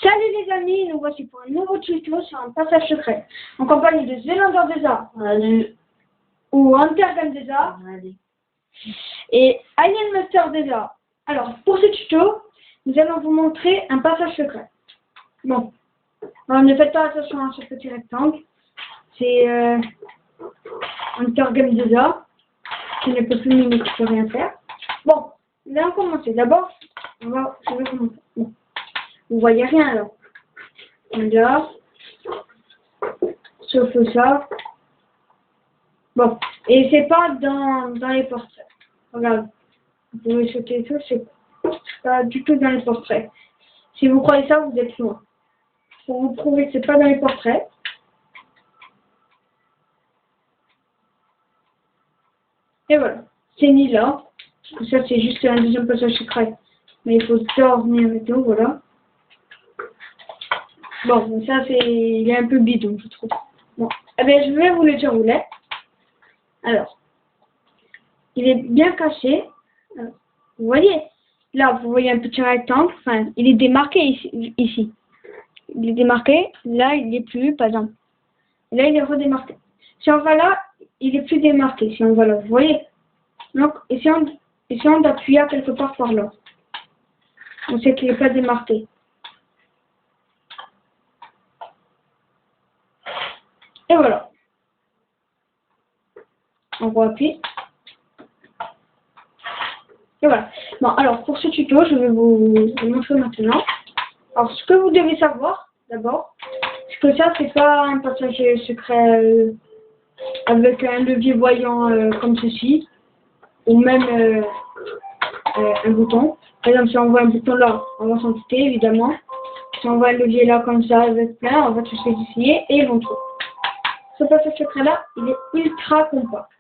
Salut les amis, nous voici pour un nouveau tuto sur un passage secret en compagnie de Zélander Deza ou Hunter Deza et Alien Master Deza. Alors pour ce tuto, nous allons vous montrer un passage secret. Bon, alors, ne faites pas attention à ce petit rectangle, c'est Hunter Deza qui ne peut plus mimiquer, qui ne peut rien faire. Bon, nous allons commencer. D'abord, je vais vous montrer. Bon. Vous voyez rien alors. Là, sauf ça. Bon, et c'est pas dans les portraits. Regarde, vous pouvez sauter tout, c'est pas du tout dans les portraits. Si vous croyez ça, vous êtes loin. Pour vous prouver que c'est pas dans les portraits. Et voilà, c'est ni là. Ça c'est juste un deuxième passage secret. Mais il faut dormir et tout, voilà. Bon, ça c'est, il est un peu bidon, je trouve. Bon, eh bien, je vais vous le dire où il est. Alors, il est bien caché. Alors, vous voyez, là, vous voyez un petit rectangle. Enfin, il est démarqué ici. Il est démarqué. Là, il n'est plus, par exemple. Là, il est redémarqué. Si on va là, il est plus démarqué. Si on va là, vous voyez. Donc, essayons d'appuyer quelque part par là. On sait qu'il n'est pas démarqué. Et voilà. On appuie. Et voilà. Bon, alors pour ce tuto, je vais vous montrer maintenant. Alors, ce que vous devez savoir, d'abord, c'est que ça, c'est pas un passage secret avec un levier voyant comme ceci, ou même un bouton. Par exemple, si on voit un bouton là, on va s'en douter, évidemment. Si on voit un levier là comme ça, avec plein, on va tous les essayer et ils vont trouver. Ce passage secret-là, il est ultra compact.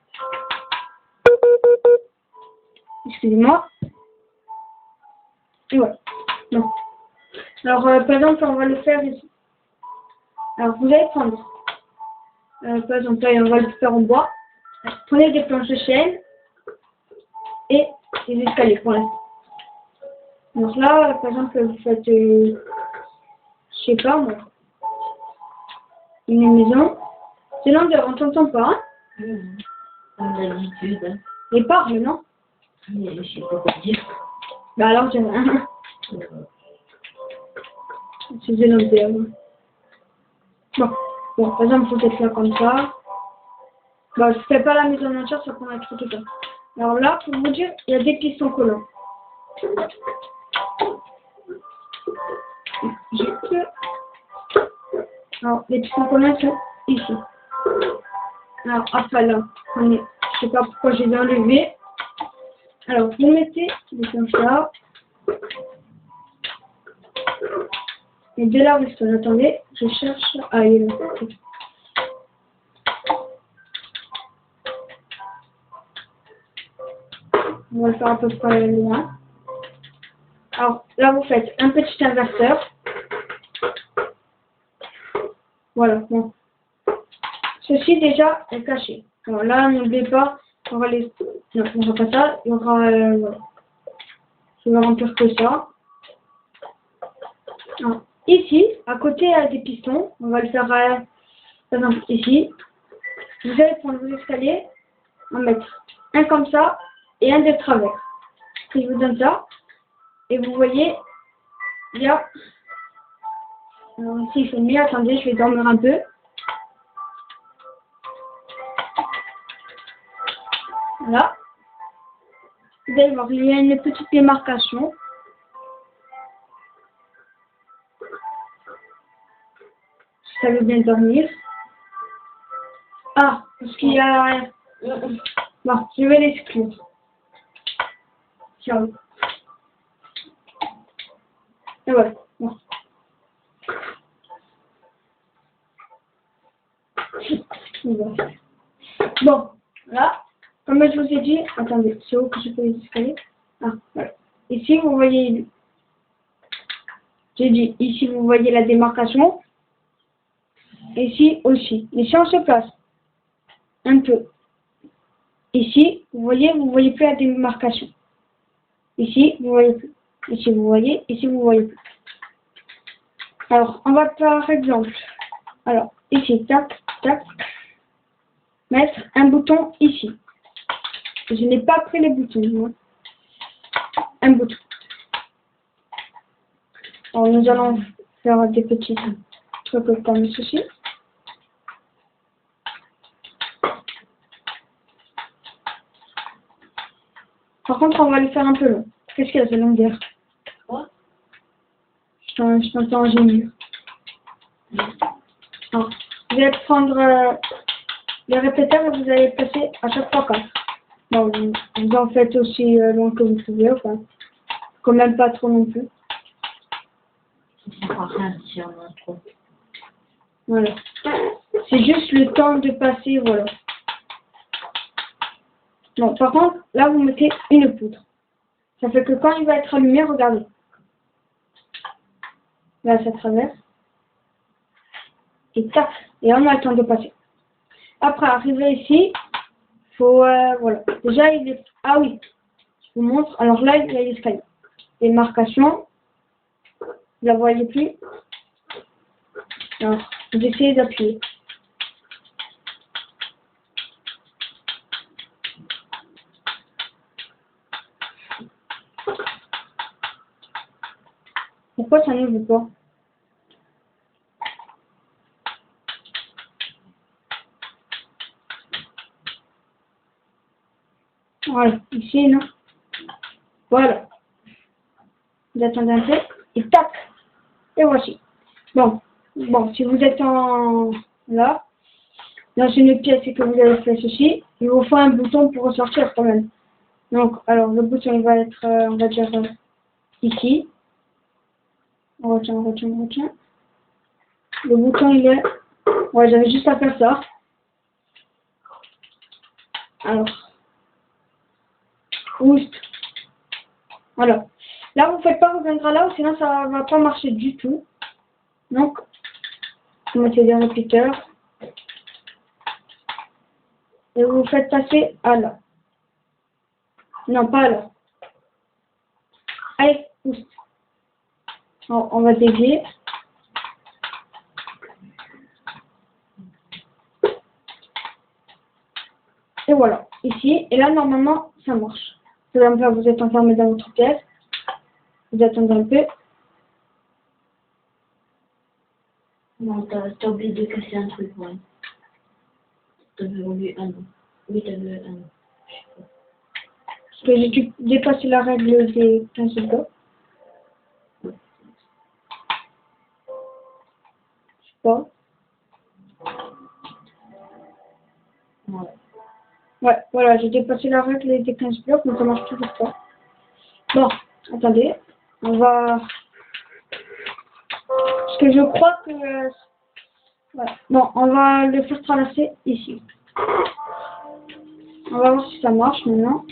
Excusez-moi. Et voilà. Non. Alors, par exemple, on va le faire ici. Alors, vous allez prendre, par exemple, là, on va le faire en bois. Prenez des planches de chêne et des escaliers pour l'instant. Donc là, par exemple, vous faites, je sais pas moi, une maison. C'est l'endroit, on t'entend pas, hein? Comme d'habitude. Hein. Et parle, non? Mais je sais pas quoi dire. Bah alors, j'ai rien. C'est Zélander. Bon, par exemple, vous êtes là comme ça. Bah, je fais pas la maison entière, ça prend trop de temps. Alors là, pour vous dire, il y a des pistons collants. Alors, les pistons collants sont ici. Alors, après là, je sais pas pourquoi j'ai enlevé. Alors, vous mettez comme ça. Et de là, attendez, je cherche. Ah, il est là. On va le faire à peu près loin. Alors, là, vous faites un petit inverseur. Voilà, bon. Ceci déjà est caché. Alors là, n'oubliez pas, on va les... Non, on va pas ça. Il y aura... voilà. Je vais remplir que ça. Alors, ici, à côté des pistons, on va le faire, par exemple, ici. Vous allez prendre vos escaliers, en mettre un comme ça et un de travers. Puis je vous donne ça. Et vous voyez, il y a... Alors ici, il fait mieux. Attendez, je vais dormir un peu. Voilà. Vous allez voir, il y a une petite démarcation. Si ça veut bien dormir. Ah, parce qu'il y a... Bon, je vais l'exclure. Ciao. Et voilà. Bon. Bon, là, comme je vous ai dit, attendez, c'est où que je peux les escaliers? Ah, voilà. Ici, vous voyez, j'ai dit, ici, vous voyez la démarcation. Ici aussi. Mais si on se place un peu, ici, vous voyez plus la démarcation. Ici, vous voyez plus. Ici, vous voyez, ici, vous voyez plus. Alors, on va par exemple, alors ici, tac, tac, mettre un bouton ici. Je n'ai pas pris les boutons, moi. Un bouton. Alors, nous allons faire des petits trucs comme ceci. Par contre, on va le faire un peu long. Qu'est-ce qu'il y a de longueur? Quoi? Je t'entends gémir. Alors, vous allez prendre les répéteurs et vous allez passer à chaque fois 4. Bon, vous en faites aussi long que vous pouvez, enfin, quand même pas trop non plus. Ça sert à rien si on a trop. Voilà. C'est juste le temps de passer, voilà. Non, par contre, là, vous mettez une poudre. Ça fait que quand il va être allumé, regardez. Là, ça traverse. Et tac. Et on a le temps de passer. Après, arriver ici, faut, voilà. Déjà, il est... Ah oui, je vous montre. Alors là, il y a l'escalier. Les marcations. Vous la voyez plus. Alors, vous essayez d'appuyer. Pourquoi ça ne veut pas? Voilà, ici, non? Voilà. Vous attendez un peu. Et tac. Et voici. Bon, si vous êtes là, dans une pièce et que vous avez fait ceci, il vous faut un bouton pour ressortir quand même. Donc, alors, le bouton, il va être, on va dire, ici. On retient. Le bouton, il est... Ouais, j'avais juste à faire ça. Alors, oust. Voilà. Là, vous ne faites pas vos là, sinon ça ne va pas marcher du tout. Donc, vous mettez des répéteurs. Et vous faites passer à là. Non, pas là. Allez, oust. On va dévier. Et voilà, ici. Et là, normalement, ça marche. Par exemple, là, vous êtes enfermé dans votre pièce. Vous attendez un peu. Non, t'as oublié de casser un truc, ouais. T'avais oublié un an. Oui, t'avais un an. Parce que j'ai dépassé la règle des 15 secondes. Je sais pas. Ouais. Ouais, voilà, j'ai dépassé la règle des 15 blocs, mais ça marche toujours pas. Bon, attendez. On va... Parce que je crois que... Ouais. Bon, on va le faire traverser ici. On va voir si ça marche maintenant.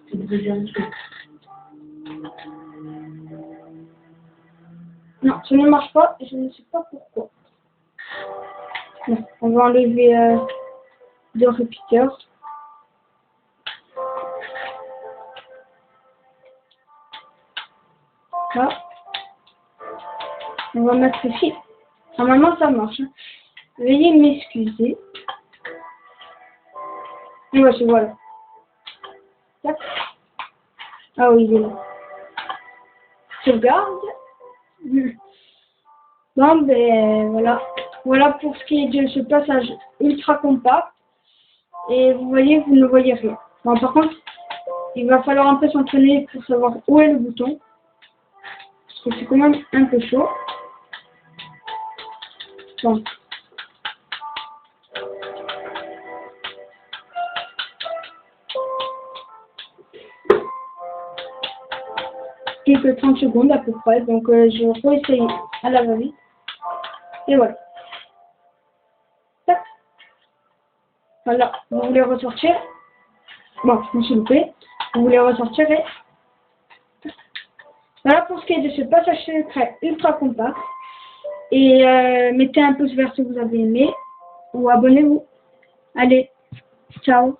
C'est brisé un truc. Non, ça ne marche pas et je ne sais pas pourquoi. Bon, on va enlever 2 répéteurs. Là. On va mettre ici. Normalement, ça marche. Hein. Veuillez m'excuser. Et voici, voilà. Tac. Ah oui, il est là. Sauvegarde. Bon, ben voilà. Voilà pour ce qui est de ce passage ultra compact. Et vous voyez, vous ne voyez rien. Bon, par contre, il va falloir un peu s'entraîner pour savoir où est le bouton. Parce que c'est quand même un peu chaud. Bon. Quelques 30 secondes à peu près. Donc, je vais essayer à la va-vite. Et voilà. Tac. Voilà. Vous voulez ressortir. Bon, je me suis loupé. Vous voulez ressortir et... Voilà pour ce qui est de ce passage secret ultra compact. Et mettez un pouce vert si vous avez aimé. Ou abonnez-vous. Allez, ciao.